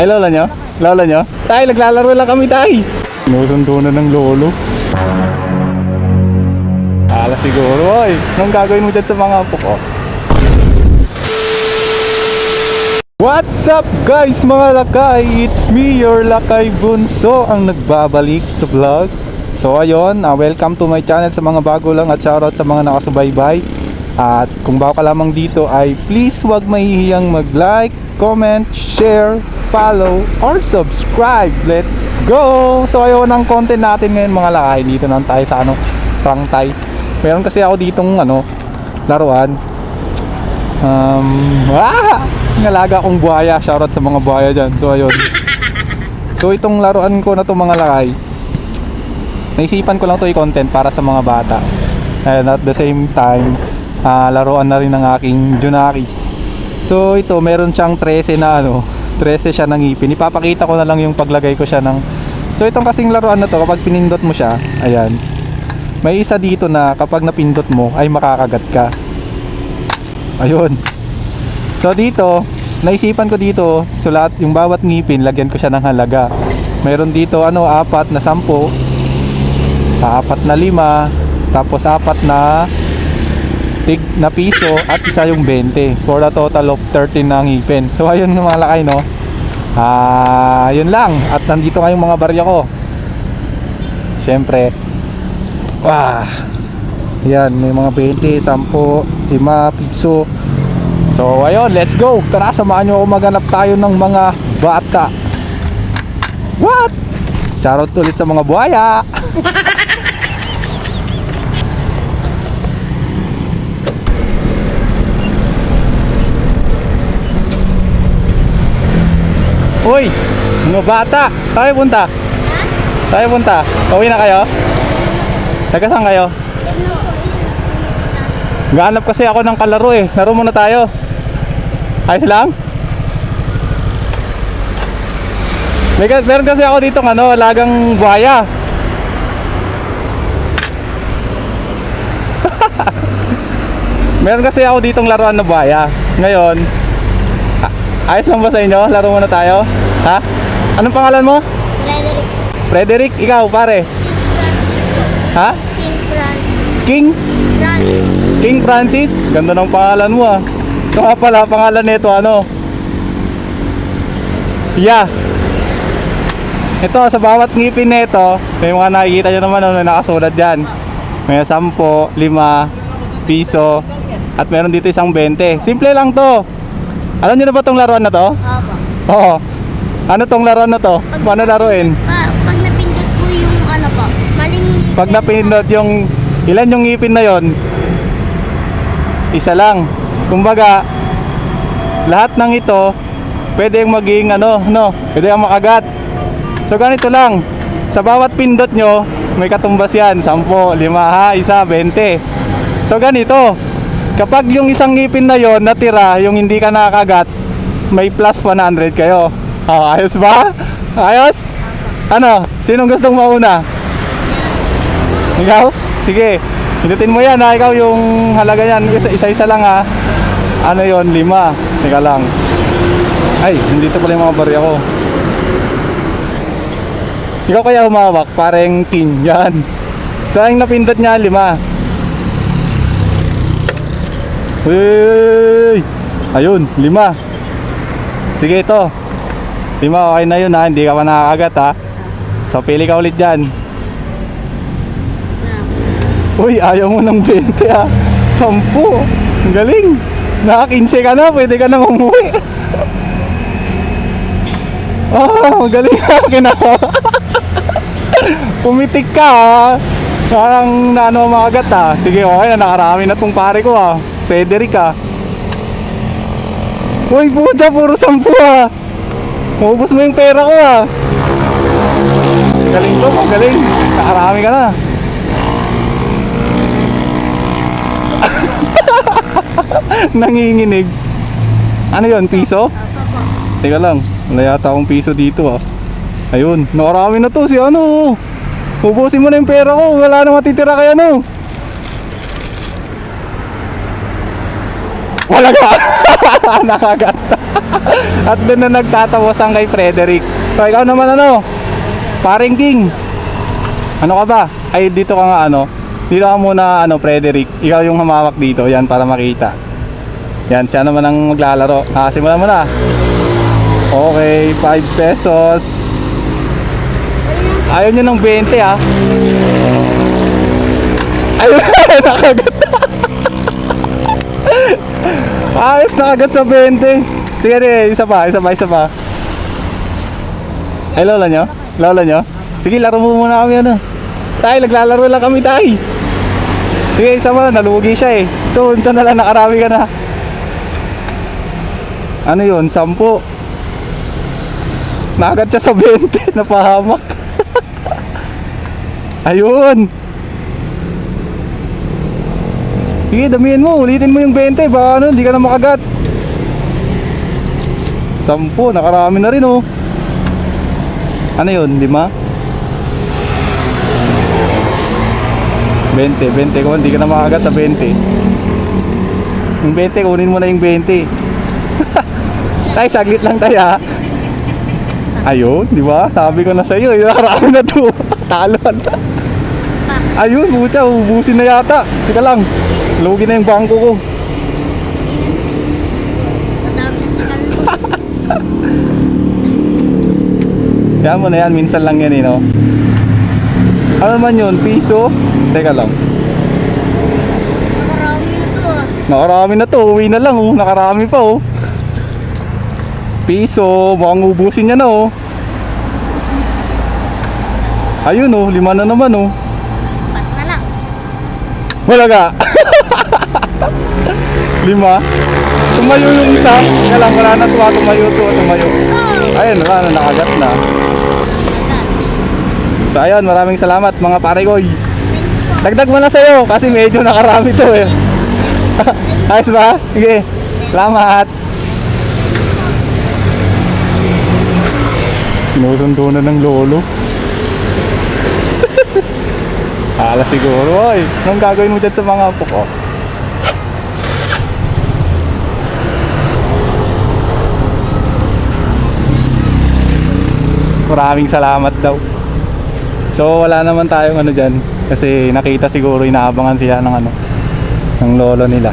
Ay, lola nyo? Lola nyo? Tay, naglalaro lang kami, tay. Sinusundo na ng lolo. Ala siguro, oy. Anong gagawin mo dyan sa mga apo ko? What's up guys mga lakay? It's me, your lakay bunso, ang nagbabalik sa vlog. So ayun, welcome to my channel sa mga bago lang at shoutout sa mga nakasubaybay. At kung bago ka lamang dito ay please wag mahihiyang mag-like, comment, share, follow, or subscribe. Let's go! So ayun ang content natin ngayon mga lakay. Dito na tayo sa Prangtay. Meron kasi ako ditong laruan. Ngalaga akong buhaya. Shoutout sa mga buhaya dyan. So ayun. So itong laruan ko na to mga lakay, naisipan ko lang to i-content para sa mga bata. And at the same time laruan na rin ng aking Junakis. So ito meron siyang 13 na 13 siya ng ngipin. Ipapakita ko na lang yung paglagay ko siya ng. So itong kasing laruan na to, kapag pinindot mo siya, ayan, may isa dito na kapag napindot mo ay makakagat ka. Ayun. So dito, naisipan ko dito, sulat yung bawat ngipin, lagyan ko siya ng halaga. Meron dito 4 na 10, 4 na 5, tapos 4 na tig na piso at isa yung 20 for a total of 13 na ngipin. So ayun mga lakay, no. Yun lang. At nandito nga yung mga barya ko. Syempre. Yan, may mga 20, 10, 5 piso. So ayun, let's go. Tara, samahan nyo ako maghanap tayo ng mga bata. What? Shoutout ulit sa mga buhaya. Uy, mga bata, saan kayo punta? Saan kayo punta? Uwi na kayo? Taga saan kayo? Gaanap kasi ako ng kalaro eh. Laro muna tayo. Ayos lang? Meron kasi ako dito alagang buhaya. Meron kasi ako ditong laruan na buhaya. Ngayon, ayos lang ba sa inyo? Laro muna tayo. Ha? Anong pangalan mo? Frederick. Frederick, ikaw pare? Ha? King King Francis? Ganda ng pangalan mo ah. Ito nga pala, pangalan nito Yeah. Ito, sa bawat ngipin nito, may mga nakikita nyo naman may nakasulat dyan. May 10, 5 piso, at meron dito isang 20. Simple lang to. Alam nyo na ba tong laruan na to? Opo. Oo. Ano tong laruan na to? Paano laruin? Pag napindot po yung po, maling ngipin. Pag napindot yung, ilan yung ngipin na yon? Isa lang. Kumbaga, lahat ng ito pwede yung maging pwede yung makagat. So ganito lang, sa bawat pindot nyo may katumbas yan, 10, 5, 1, 20. So ganito, kapag yung isang ngipin na yon natira, yung hindi ka nakakagat, may plus 100 kayo. Ayos ba? Ayos? Sinong gustong mauna? Ikaw? Sige, pindutin mo yan ha. Ikaw yung halaga yan, isa-isa lang ha. Yon? 5. Teka lang. Ay, nandito pala yung mga barya ko. Ikaw kaya humawak, parang king. Yan. So yung napindot niya 5. Hey! Ayun, 5. Sige, ito 5, okay na yun ha. Hindi ka pa nakakagat ha. So pili ka ulit dyan. Uy, ayaw mo ng 20 ha. 10. Ang galing. Naka-15 ka na, pwede ka nang umuwi. Magaling ha. Pumitik ka ha. Parang makagat ha. Sige, okay na, nakarami na tong pare ko ha. Frederick ha. Uy, puta, puro 10 ha. Maubos mo yung pera ko ha. Galing to, magaling. Nakarami ka na. Nanginginig. Ano yun, piso? Teka lang, wala yata akong piso dito ah. Ayun, nakarami na to si ubusin mo na yung pera ko, wala na matitira kaya Wala ka. Nakagat. At doon na nagtatapos ang kay Frederick. So ikaw naman ano? Paring King. Ano ka ba? Ay dito ka nga ano. Dito ka muna ano Frederick. Ikaw yung humawak dito. Yan para makita. Yan siya naman ang maglalaro. Nakasimula mo na. Okay, 5 pesos. Ayaw nyo ng 20 ah. Ayun, nakagat. Ayos, nakagat sa 20. Sige, isa pa. Ay, lola nyo? Lola nyo? Sige, laro mo muna kami ano. Tay, naglalaro lang kami tay. Sige, isa mo, nalugi siya eh. Ito na lang, nakarami ka na. Ano yun? 10. Nakagat siya sa 20. Napahamak. Ayun. Sige, damihan mo. Ulitin mo yung 20. Baka ano, hindi ka na makagat. 10. Nakarami na rin oh. Ano yun? 5? 20 kung hindi ka na makagat sa 20. Yung 20, kunin mo na yung 20. Tay, saglit lang tayo ha. Ayun, di ba? Sabi ko na sa iyo, nakarami na to. Talon. Ayun, bucha, ubusin na yata. Teka lang, lugi na yung bangko ko. Madami na si Carlo. Yan mo na yan, minsan lang yan eh, no? Ano naman yun? Piso? Teka lang. Marami na to ah. Nakarami na to, uwi na lang oh. Nakarami pa oh. Piso, mukhang ubusin niya na oh. Ayun oh, 5 na naman oh. 4 na lang. Wala ka. 5. Tumayo yung isa. Kaya lang, wala na tumayo. Ayun, wala na, nakagat na. So ayun, maraming salamat mga pare koy. Dagdag mo na sa'yo kasi medyo nakarami to eh. Ayos ba? Sige, salamat. Sinusundo na ng lolo. Hala siguro oy. Anong gagawin mo dyan sa mga apo ko? Maraming salamat daw. So wala naman tayong ano dyan kasi nakita siguro inaabangan sila ng ano ng lolo nila.